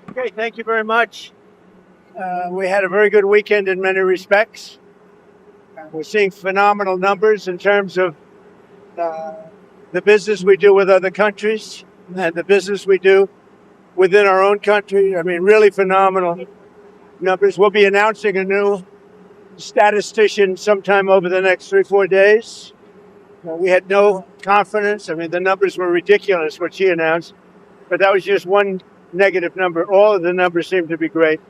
Okay, thank you very much. We had a very good weekend in many respects. We're seeing phenomenal numbers in terms of uh, the business we do with other countries and the business we do within our own country. I mean, really phenomenal numbers. We'll be announcing a new statistician sometime over the next 3 or 4 days. We had no confidence. I mean, the numbers were ridiculous, what she announced, but that was just one negative number. All of the numbers seem to be great.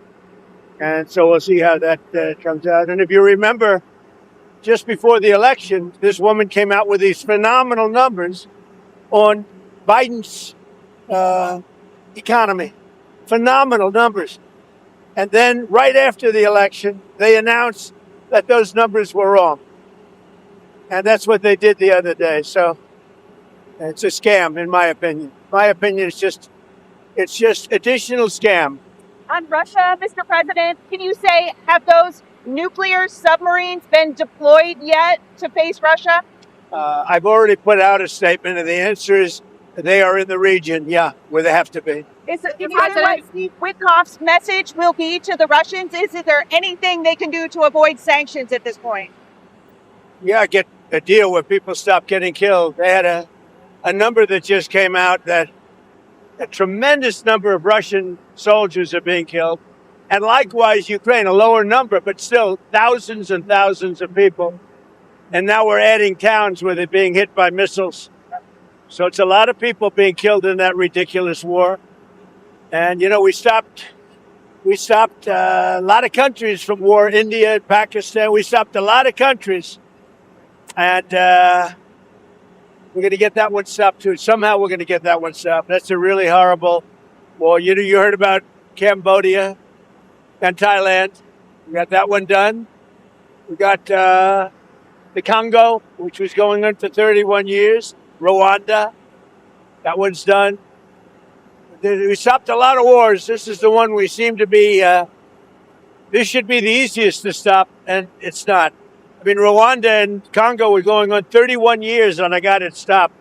And so we'll see how that comes out. And if you remember, just before the election, this woman came out with these phenomenal numbers on Biden's economy. Phenomenal numbers. And then right after the election, they announced that those numbers were wrong. And that's what they did the other day. So it's a scam, in my opinion. My opinion is it's just additional scam. On Russia, Mr. President, can you say, have those nuclear submarines been deployed yet to face Russia? I've already put out a statement, and the answer is they are in the region, yeah, where they have to be. Can you say what Steve Witkoff's message will be to the Russians? Is there anything they can do to avoid sanctions at this point? Yeah, get a deal where people stop getting killed. They had a number that just came out that a tremendous number of Russian soldiers are being killed. And likewise, Ukraine, a lower number, but still thousands and thousands of people. And now we're adding towns where they're being hit by missiles. So it's a lot of people being killed in that ridiculous war. And, you know, we stopped a lot of countries from war, India, Pakistan. We stopped a lot of countries. And we're going to get that one stopped, too. Somehow we're going to get that one stopped. That's a really horrible war. You heard about Cambodia and Thailand. We got that one done. We got the Congo, which was going on for 31 years. Rwanda, that one's done. We stopped a lot of wars. This is the one we seem to be, this should be the easiest to stop, and it's not. I mean, Rwanda and Congo were going on 31 years, and I got it stopped.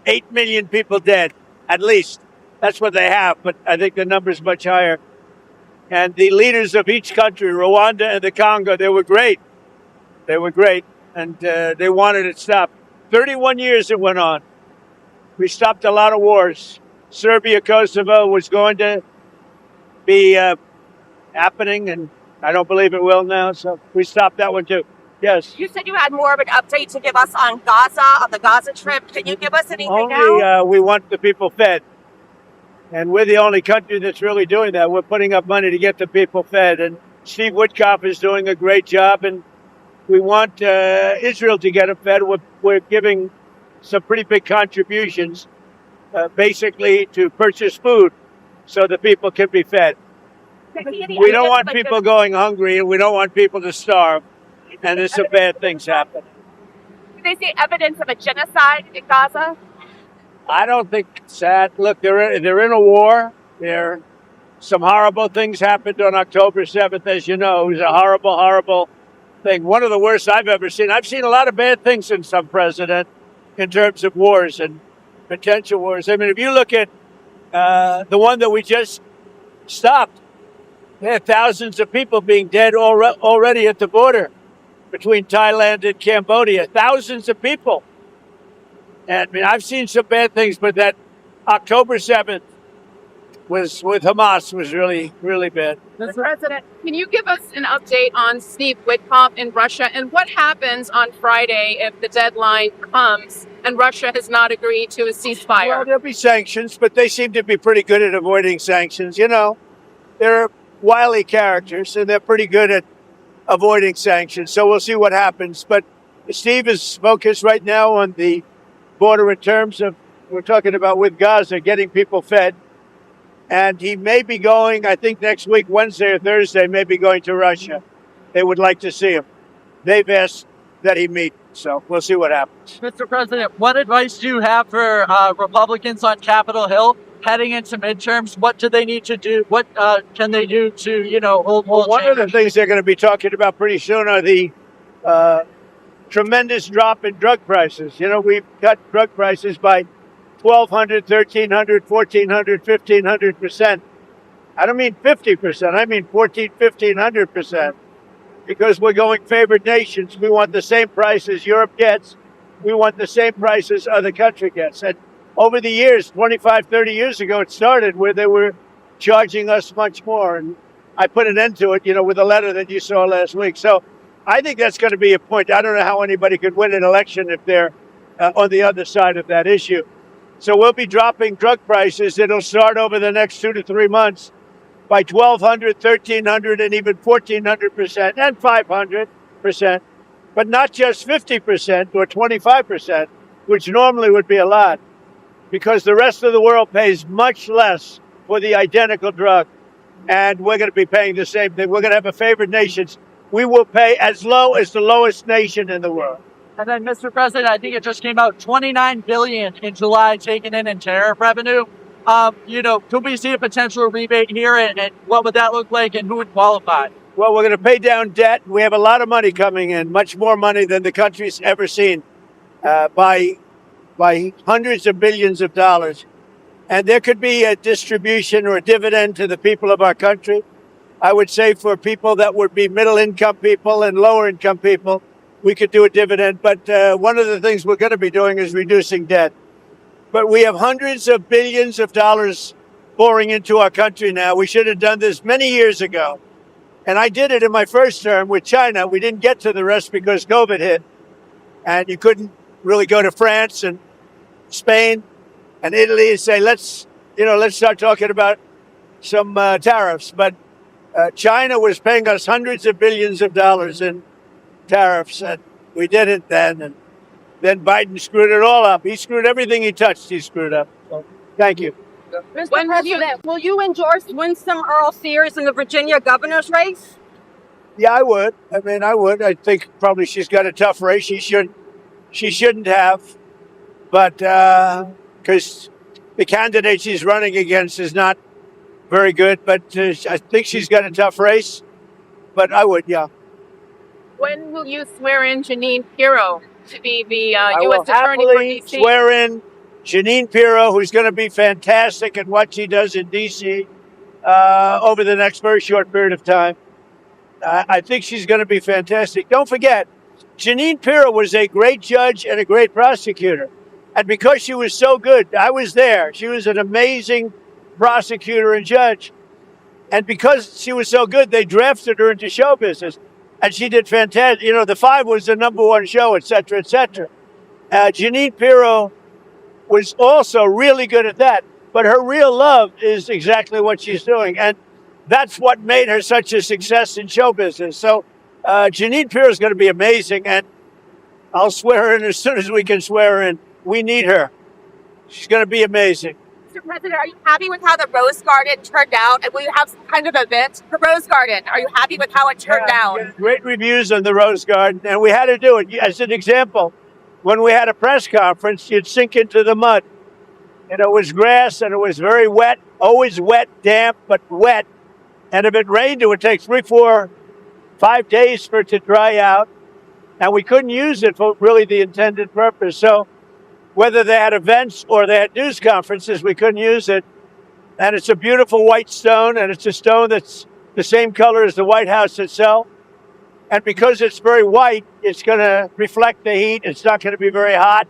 8 million people dead, at least. That's what they have, but I think the number's much higher. And the leaders of each country, Rwanda and the Congo, they were great. They were great, and they wanted it stopped. 31 years it went on. We stopped a lot of wars. Serbia, Kosovo was going to be happening, and I don't believe it will now, so we stopped that one too. Yes. You said you had more of an update to give us on Gaza, on the Gaza trip. Can you give us anything now? Only we want the people fed. And we're the only country that's really doing that. We're putting up money to get the people fed. And Steve Witkoff is doing a great job. And we want Israel to get them fed. We're giving some pretty big contributions, basically to purchase food so the people can be fed. We don't want people going hungry, and we don't want people to starve. And there's some bad things happen. Do they see evidence of a genocide in Gaza? I don't think it's that. Look, they're in a war. Some horrible things happened on October 7th, as you know. It was a horrible, horrible thing. One of the worst I've ever seen. I've seen a lot of bad things since I'm president in terms of wars and potential wars. I mean, if you look at the one that we just stopped, they had thousands of people being dead already at the border between Thailand and Cambodia. Thousands of people. And I mean, I've seen some bad things, but that October 7th with Hamas was really, really bad. Mr. President, can you give us an update on Steve Witkoff in Russia and what happens on Friday if the deadline comes and Russia has not agreed to a ceasefire? Well, there'll be sanctions, but they seem to be pretty good at avoiding sanctions. You know, they're wily characters, and they're pretty good at avoiding sanctions. So we'll see what happens. But Steve is focused right now on the border in terms of, we're talking about with Gaza, getting people fed. And he may be going, I think next week, Wednesday or Thursday, may be going to Russia. They would like to see him. They've asked that he meet. So we'll see what happens. Mr. President, what advice do you have for Republicans on Capitol Hill heading into midterms? What do they need to do? What can they do to, hold one of the things they're going to be talking about pretty soon are the tremendous drop in drug prices. You know, we've cut drug prices by 1,200, 1,300, 1,400, 1,500%. I don't mean 50%. I mean 14, 1,500%. Because we're going favored nations. We want the same prices Europe gets. We want the same prices other country gets. And over the years, 25, 30 years ago, it started where they were charging us much more. And I put an end to it, with a letter that you saw last week. So I think that's going to be a point. I don't know how anybody could win an election if they're on the other side of that issue. So we'll be dropping drug prices. It'll start over the next 2 to 3 months by 1,200, 1,300, and even 1,400% and 500%, but not just 50% or 25%, which normally would be a lot, because the rest of the world pays much less for the identical drug, and we're going to be paying the same thing. We're going to have a favored nations. We will pay as low as the lowest nation in the world. And then, Mr. President, I think it just came out $29 billion in July taken in tariff revenue. Could we see a potential rebate here, and what would that look like, and who would qualify? Well, we're going to pay down debt. We have a lot of money coming in, much more money than the country's ever seen, by hundreds of billions of dollars. And there could be a distribution or a dividend to the people of our country. I would say for people that would be middle income people and lower income people, we could do a dividend. But one of the things we're going to be doing is reducing debt. But we have hundreds of billions of dollars pouring into our country now. We should have done this many years ago. And I did it in my first term with China. We didn't get to the rest because COVID hit. And you couldn't really go to France and Spain and Italy and say, let's start talking about some tariffs. But China was paying us hundreds of billions of dollars in tariffs. And we didn't then. And then Biden screwed it all up. He screwed everything he touched. He screwed up. So, thank you. Mr. President, will you endorse Winsome Earl Sears in the Virginia governor's race? Yeah, I would. I would. I think probably she's got a tough race. She shouldn't have. But because the candidate she's running against is not very good. But I think she's got a tough race. But I would, yeah. When will you swear in Jeanine Pirro to be the I U.S. will Attorney for happily D.C.? swear in Jeanine Pirro, who's going to be fantastic at what she does in D.C. Over the next very short period of time. I think she's going to be fantastic. Don't forget, Jeanine Pirro was a great judge and a great prosecutor. And because she was so good, I was there. She was an amazing prosecutor and judge. And because she was so good, they drafted her into show business. And she did fantastic. The Five was the #1 show, et cetera, et cetera. Jeanine Pirro was also really good at that. But her real love is exactly what she's doing. And that's what made her such a success in show business. So Jeanine Pirro is going to be amazing. And I'll swear her in as soon as we can swear her in. We need her. She's going to be amazing. Mr. President, are you happy with how the Rose Garden turned out? And will you have some kind of event for Rose Garden? Are you happy with how it turned out? Great reviews on the Rose Garden. And we had to do it. As an example, when we had a press conference, you'd sink into the mud. And it was grass and it was very wet, always wet, damp, but wet. And if it rained, it would take 3, 4, 5 days for it to dry out. And we couldn't use it for really the intended purpose. So whether they had events or they had news conferences, we couldn't use it. And it's a beautiful white stone, and it's a stone that's the same color as the White House itself. And because it's very white, it's going to reflect the heat. It's not going to be very hot,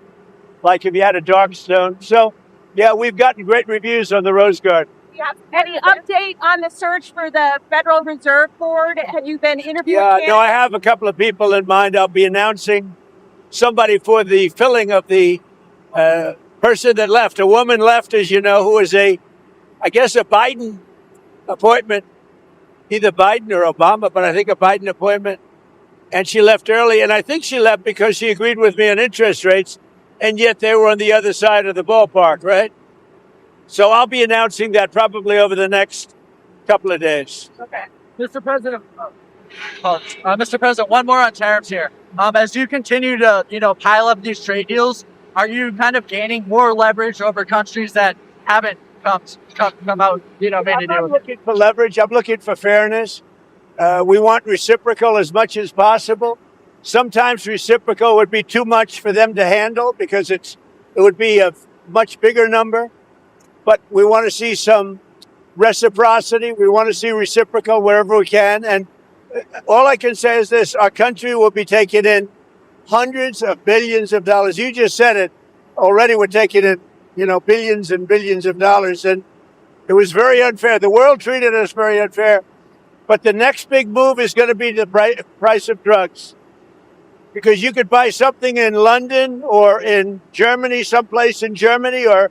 like if you had a dark stone. So, yeah, we've gotten great reviews on the Rose Garden. Any update on the search for the Federal Reserve Board? Have you been interviewing candidates? No, I have a couple of people in mind. I'll be announcing somebody for the filling of the person that left. A woman left, as you know, who was a Biden appointment, either Biden or Obama, but I think a Biden appointment. And she left early. And I think she left because she agreed with me on interest rates. And yet they were on the other side of the ballpark, right? So I'll be announcing that probably over the next couple of days. Okay. Mr. President, Mr. President, one more on tariffs here. As you continue to, pile up these trade deals, are you kind of gaining more leverage over countries that haven't come out, made a I'm deal? not looking for leverage. I'm looking for fairness. We want reciprocal as much as possible. Sometimes reciprocal would be too much for them to handle because it would be a much bigger number. But we want to see some reciprocity. We want to see reciprocal wherever we can. And all I can say is this: our country will be taking in hundreds of billions of dollars. You just said it. Already we're taking in, billions and billions of dollars. And it was very unfair. The world treated us very unfair. But the next big move is going to be the price of drugs. Because you could buy something in London or in Germany, someplace in Germany or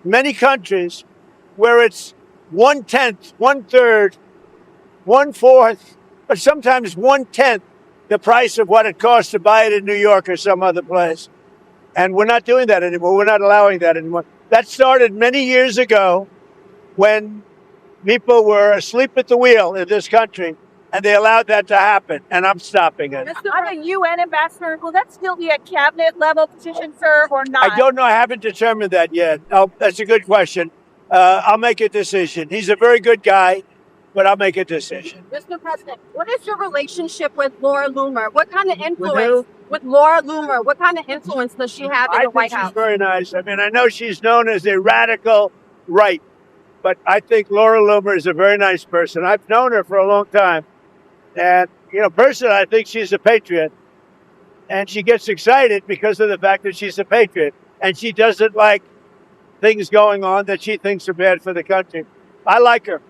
many countries where it's 1/10, 1/3, 1/4, but sometimes 1/10 the price of what it costs to buy it in New York or some other place. And we're not doing that anymore. We're not allowing that anymore. That started many years ago when people were asleep at the wheel in this country, and they allowed that to happen, and I'm stopping it. I'm a UN ambassador. Will that still be a cabinet level position, sir, or not? I don't know. I haven't determined that yet. Oh, that's a good question. I'll make a decision. He's a very good guy, but I'll make a decision. Mr. President, what is your relationship with Laura Loomer? What kind of influence with Laura Loomer? What kind of influence does she have in I the think White she's House? very nice. I mean, I know she's known as a radical right, but I think Laura Loomer is a very nice person. I've known her for a long time. And, personally, I think she's a patriot. And she gets excited because of the fact that she's a patriot. And she doesn't like things going on that she thinks are bad for the country. I like her.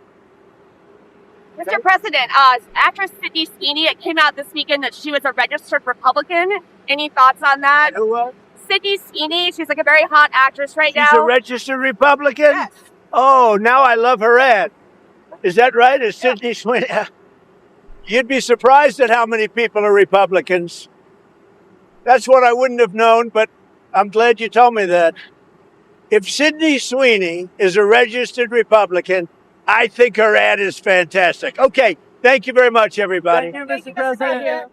Mr. President, actress Sydney Sweeney, it came out this weekend that she was a registered Republican. Any thoughts on that? Who was? Sydney Sweeney, she's like a very hot actress right She's now. a registered Republican? Yes. Oh, now I love her ad. Is that right? Is Sydney Sweeney? You'd be surprised at how many people are Republicans. That's what I wouldn't have known, but I'm glad you told me that. If Sydney Sweeney is a registered Republican, I think her ad is fantastic. Okay, thank you very much, everybody. Thank you, Mr. President.